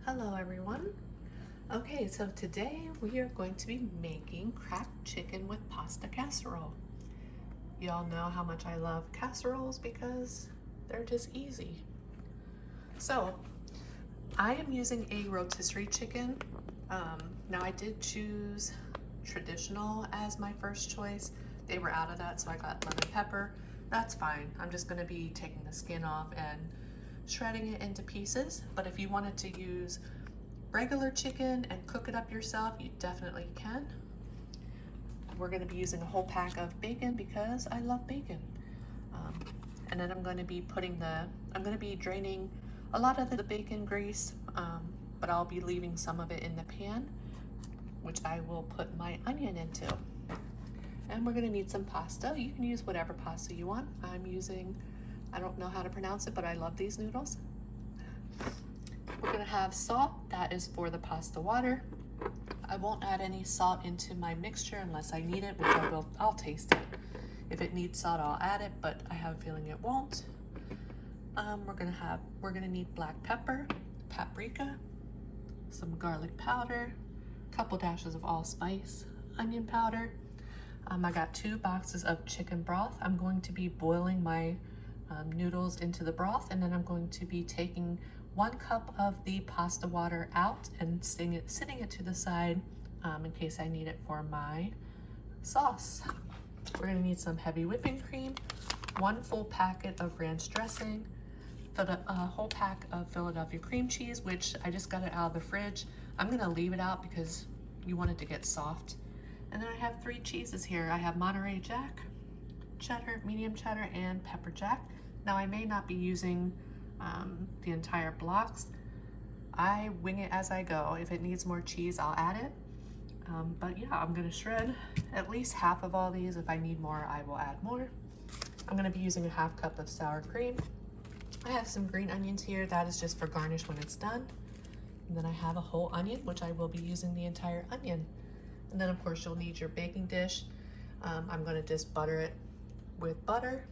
Hello everyone. Okay, so today we are going to be making cracked chicken with pasta casserole. You all know how much I love casseroles because they're just easy. So I am using a rotisserie chicken. Now I did choose traditional as my first choice. They were out of that, so I got lemon pepper. That's fine. I'm just gonna be taking the skin off and shredding it into pieces. But if you wanted to use regular chicken and cook it up yourself, you definitely can. We're gonna be using a whole pack of bacon because I love bacon. And then I'm gonna be draining a lot of the bacon grease, but I'll be leaving some of it in the pan, which I will put my onion into. And we're gonna need some pasta. You can use whatever pasta you want. I don't know how to pronounce it, but I love these noodles. We're gonna have salt, that is for the pasta water. I won't add any salt into my mixture unless I need it, which I'll taste it. If it needs salt, I'll add it, but I have a feeling it won't. We're gonna need black pepper, paprika, some garlic powder, a couple dashes of allspice, onion powder. I got 2 boxes of chicken broth. I'm going to be boiling my noodles into the broth, and then I'm going to be taking 1 cup of the pasta water out and sitting it to the side in case I need it for my sauce. We're gonna need some heavy whipping cream, 1 full packet of ranch dressing, a whole pack of Philadelphia cream cheese, which I just got it out of the fridge. I'm gonna leave it out because you want it to get soft. And then I have 3 cheeses here. I have Monterey Jack, cheddar, medium cheddar, and pepper jack. Now I may not be using the entire blocks. I wing it as I go. If it needs more cheese, I'll add it. But yeah, I'm gonna shred at least half of all these. If I need more, I will add more. I'm gonna be using a 1/2 cup of sour cream. I have some green onions here. That is just for garnish when it's done. And then I have a whole onion, which I will be using the entire onion. And then of course you'll need your baking dish. I'm gonna just butter it with butter.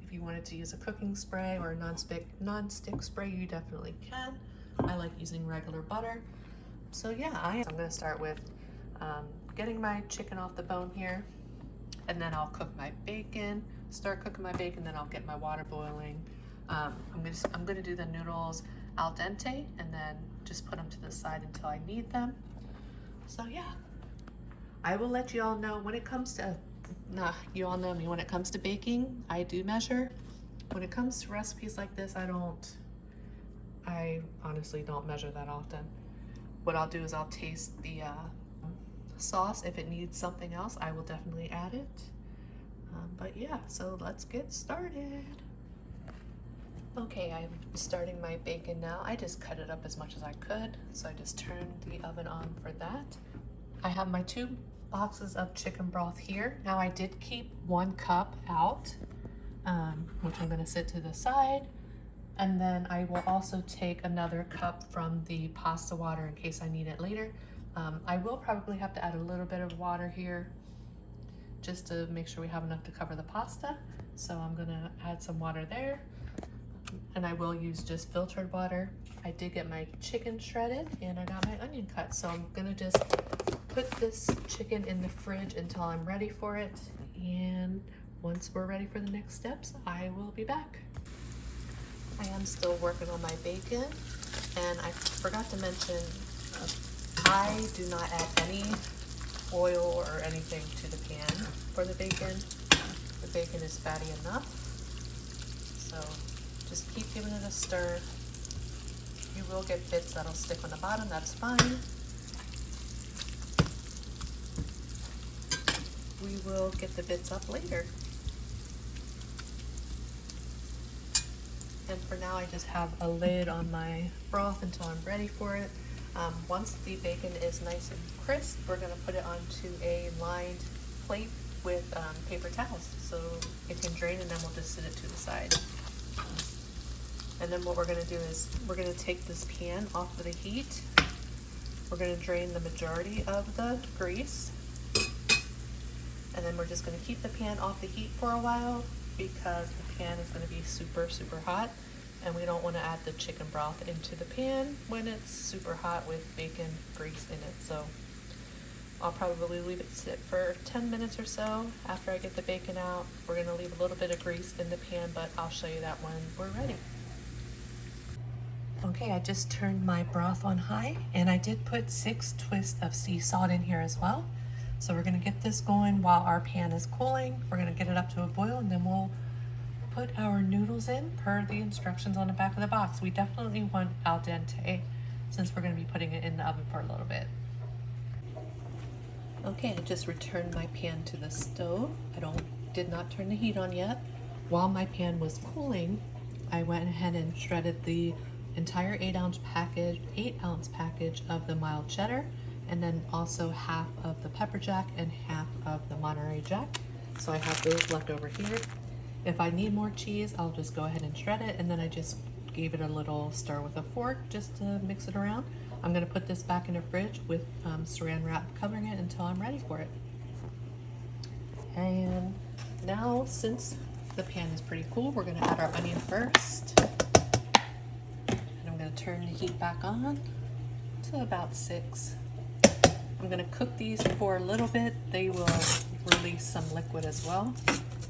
If you wanted to use a cooking spray or a non-stick spray, you definitely can. I like using regular butter. So yeah, I'm gonna start with getting my chicken off the bone here, and then I'll cook my bacon, start cooking my bacon, then I'll get my water boiling. I'm gonna do the noodles al dente and then just put them to the side until I need them. So yeah, I will let you all know when it comes to, you all know me, when it comes to baking, I do measure. When it comes to recipes like this, I honestly don't measure that often. What I'll do is I'll taste the sauce. If it needs something else, I will definitely add it. But yeah, so let's get started. Okay, I'm starting my bacon now. I just cut it up as much as I could, so I just turned the oven on for that. I have my 2 boxes of chicken broth here. Now I did keep 1 cup out, which I'm gonna sit to the side. And then I will also take another cup from the pasta water in case I need it later. I will probably have to add a little bit of water here just to make sure we have enough to cover the pasta. So I'm gonna add some water there. And I will use just filtered water. I did get my chicken shredded and I got my onion cut. So I'm gonna just put this chicken in the fridge until I'm ready for it. And once we're ready for the next steps, I will be back. I am still working on my bacon, and I forgot to mention, I do not add any oil or anything to the pan for the bacon. The bacon is fatty enough, so just keep giving it a stir. You will get bits that'll stick on the bottom, that's fine. We will get the bits up later. And for now, I just have a lid on my broth until I'm ready for it. Once the bacon is nice and crisp, we're gonna put it onto a lined plate with paper towels so it can drain, and then we'll just sit it to the side. And then what we're gonna do is we're gonna take this pan off of the heat. We're gonna drain the majority of the grease. And then we're just gonna keep the pan off the heat for a while because the pan is gonna be super, super hot. And we don't want to add the chicken broth into the pan when it's super hot with bacon grease in it. So I'll probably leave it sit for 10 minutes or so after I get the bacon out. We're going to leave a little bit of grease in the pan, but I'll show you that when we're ready. Okay, I just turned my broth on high, and I did put 6 twists of sea salt in here as well. So we're going to get this going while our pan is cooling. We're going to get it up to a boil, and then we'll put our noodles in per the instructions on the back of the box. We definitely want al dente since we're going to be putting it in the oven for a little bit. Okay, I just returned my pan to the stove. Did not turn the heat on yet. While my pan was cooling, I went ahead and shredded the entire 8-ounce package of the mild cheddar, and then also half of the pepper jack and half of the Monterey Jack. So I have those left over here. If I need more cheese, I'll just go ahead and shred it, and then I just gave it a little stir with a fork just to mix it around. I'm going to put this back in the fridge with saran wrap covering it until I'm ready for it. And now, since the pan is pretty cool, we're going to add our onion first. And I'm going to turn the heat back on to about 6. I'm going to cook these for a little bit. They will release some liquid as well.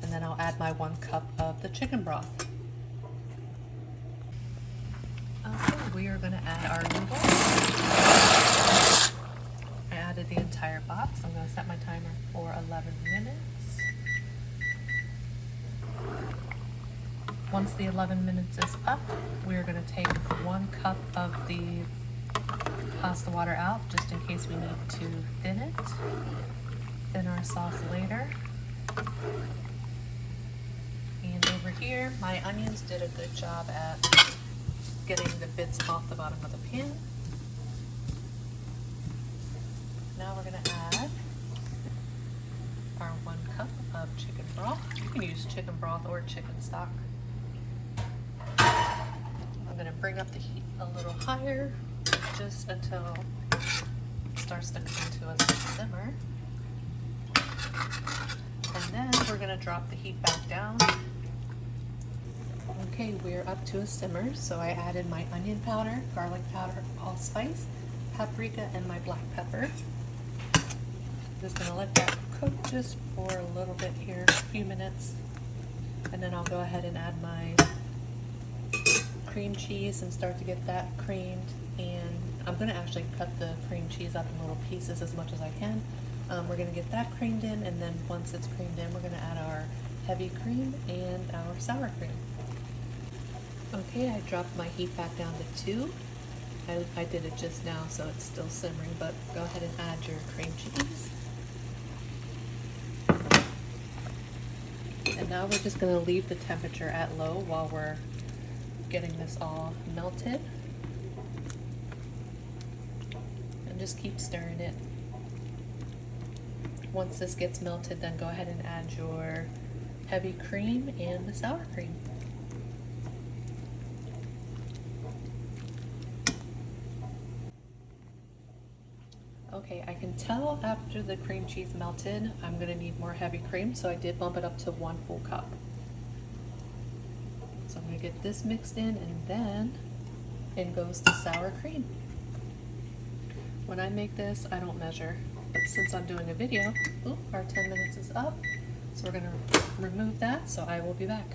And then I'll add my 1 cup of the chicken broth. Okay, we are going to add our noodles. I added the entire box. I'm going to set my timer for 11 minutes. Once the 11 minutes is up, we're going to take 1 cup of the pasta water out, just in case we need to thin it. Thin our sauce later. And over here, my onions did a good job at getting the bits off the bottom of the pan. Now we're going to add our 1 cup of chicken broth. You can use chicken broth or chicken stock. I'm going to bring up the heat a little higher, just until it starts to come to a simmer. And then we're going to drop the heat back down. Okay, we're up to a simmer, so I added my onion powder, garlic powder, allspice, paprika, and my black pepper. Just going to let that cook just for a little bit here, a few minutes. And then I'll go ahead and add my cream cheese and start to get that creamed. And I'm going to actually cut the cream cheese up in little pieces as much as I can. We're going to get that creamed in, and then once it's creamed in, we're going to add our heavy cream and our sour cream. Okay, I dropped my heat back down to 2. I did it just now, so it's still simmering, but go ahead and add your cream cheese. And now we're just going to leave the temperature at low while we're getting this all melted. And just keep stirring it. Once this gets melted, then go ahead and add your heavy cream and the sour cream. Okay, I can tell after the cream cheese melted, I'm going to need more heavy cream, so I did bump it up to 1 full cup. So I'm going to get this mixed in, and then in goes the sour cream. When I make this, I don't measure, but since I'm doing a video, our 10 minutes is up, so we're going to remove that, so I will be back.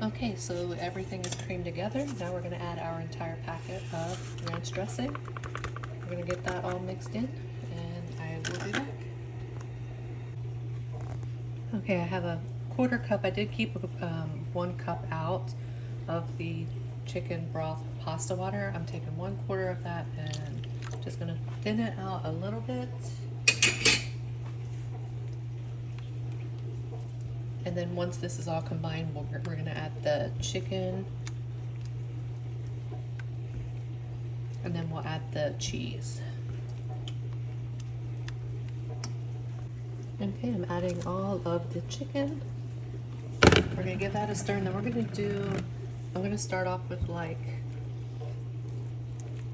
Okay, so everything is creamed together. Now we're going to add our entire packet of ranch dressing. We're going to get that all mixed in, and I will be back. Okay, I have a 1/4 cup. I did keep 1 cup out of the chicken broth pasta water. I'm taking 1/4 of that and just going to thin it out a little bit. And then once this is all combined, we're going to add the chicken, and then we'll add the cheese. Okay, I'm adding all of the chicken. We're going to give that a stir, and then I'm going to start off with like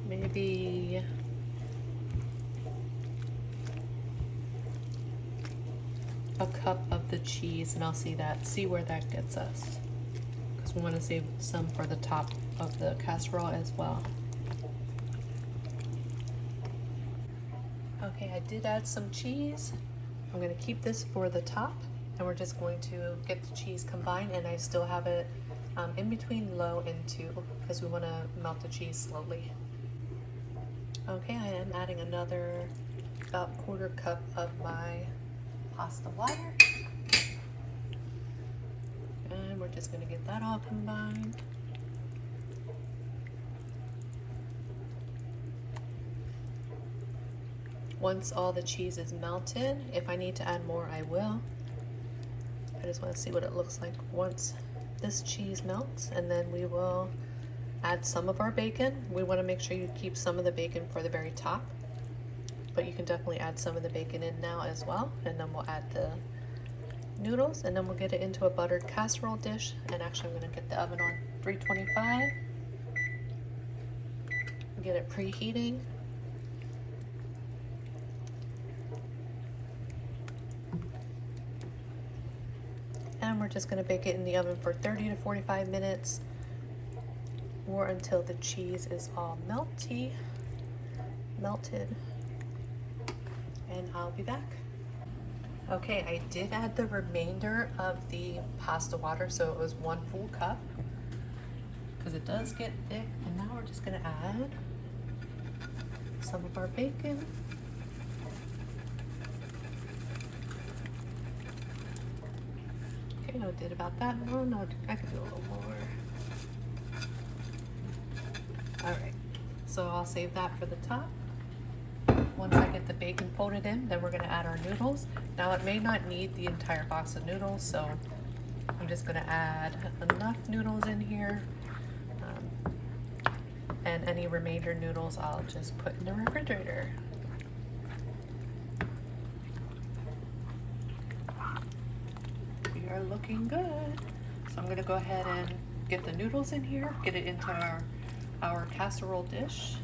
maybe a cup of the cheese, and I'll see where that gets us, because we want to save some for the top of the casserole as well. Okay, I did add some cheese. I'm going to keep this for the top, and we're just going to get the cheese combined, and I still have it in between low and 2 because we want to melt the cheese slowly. Okay, I am adding another about 1/4 cup of my pasta water, and we're just going to get that all combined. Once all the cheese is melted, if I need to add more, I will. I just want to see what it looks like once this cheese melts, and then we will add some of our bacon. We want to make sure you keep some of the bacon for the very top, but you can definitely add some of the bacon in now as well, and then we'll add the noodles, and then we'll get it into a buttered casserole dish. And actually I'm going to get the oven on 325, get it preheating. And we're just going to bake it in the oven for 30 to 45 minutes or until the cheese is all melted. And I'll be back. Okay, I did add the remainder of the pasta water, so it was 1 full cup, because it does get thick. And now we're just going to add some of our bacon. Okay, I did about that. No, I could do a little more. All right, so I'll save that for the top. Once I get the bacon folded in, then we're going to add our noodles. Now it may not need the entire box of noodles, so I'm just going to add enough noodles in here. And any remainder noodles I'll just put in the refrigerator. We are looking good. So I'm going to go ahead and get the noodles in here, get it into our casserole dish,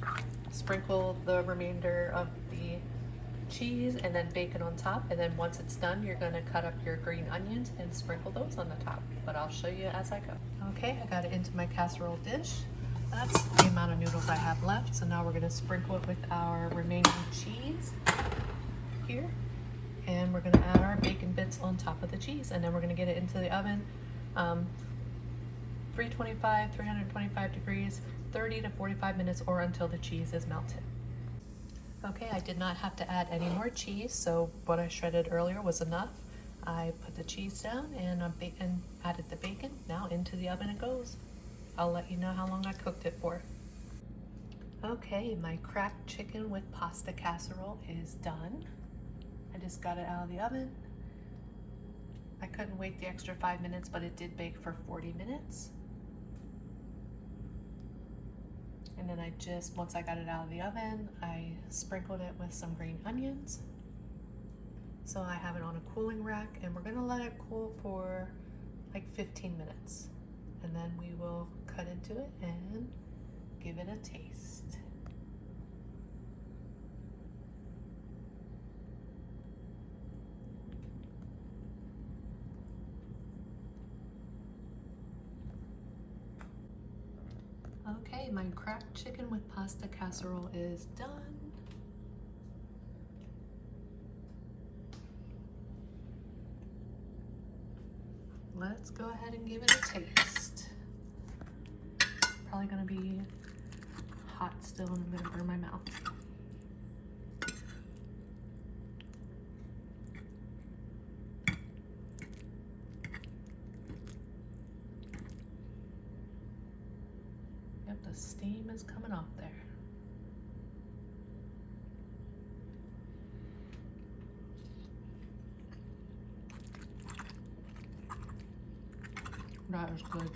sprinkle the remainder of the cheese and then bacon on top, and then once it's done, you're going to cut up your green onions and sprinkle those on the top, but I'll show you as I go. Okay, I got it into my casserole dish. That's the amount of noodles I have left, so now we're going to sprinkle it with our remaining cheese here, and we're going to add our bacon bits on top of the cheese, and then we're going to get it into the oven 325 degrees, 30 to 45 minutes, or until the cheese is melted. Okay, I did not have to add any more cheese, so what I shredded earlier was enough. I put the cheese down and added the bacon. Now into the oven it goes. I'll let you know how long I cooked it for. Okay, my cracked chicken with pasta casserole is done. I just got it out of the oven. I couldn't wait the extra 5 minutes, but it did bake for 40 minutes. And then once I got it out of the oven, I sprinkled it with some green onions. So I have it on a cooling rack, and we're gonna let it cool for like 15 minutes. And then we will cut into it and give it a taste. Okay, my cracked chicken with pasta casserole is done. Let's go ahead and give it a taste. Probably gonna be hot still, and I'm gonna burn my mouth. Yep, the steam is coming off there. That is good.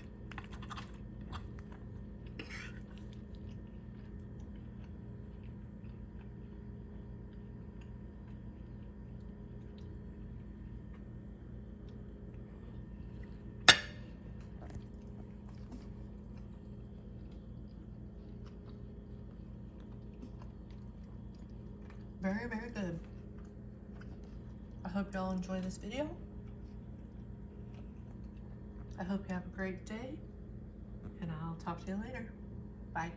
Very, very good. I hope y'all enjoy this video. I hope you have a great day, and I'll talk to you later. Bye.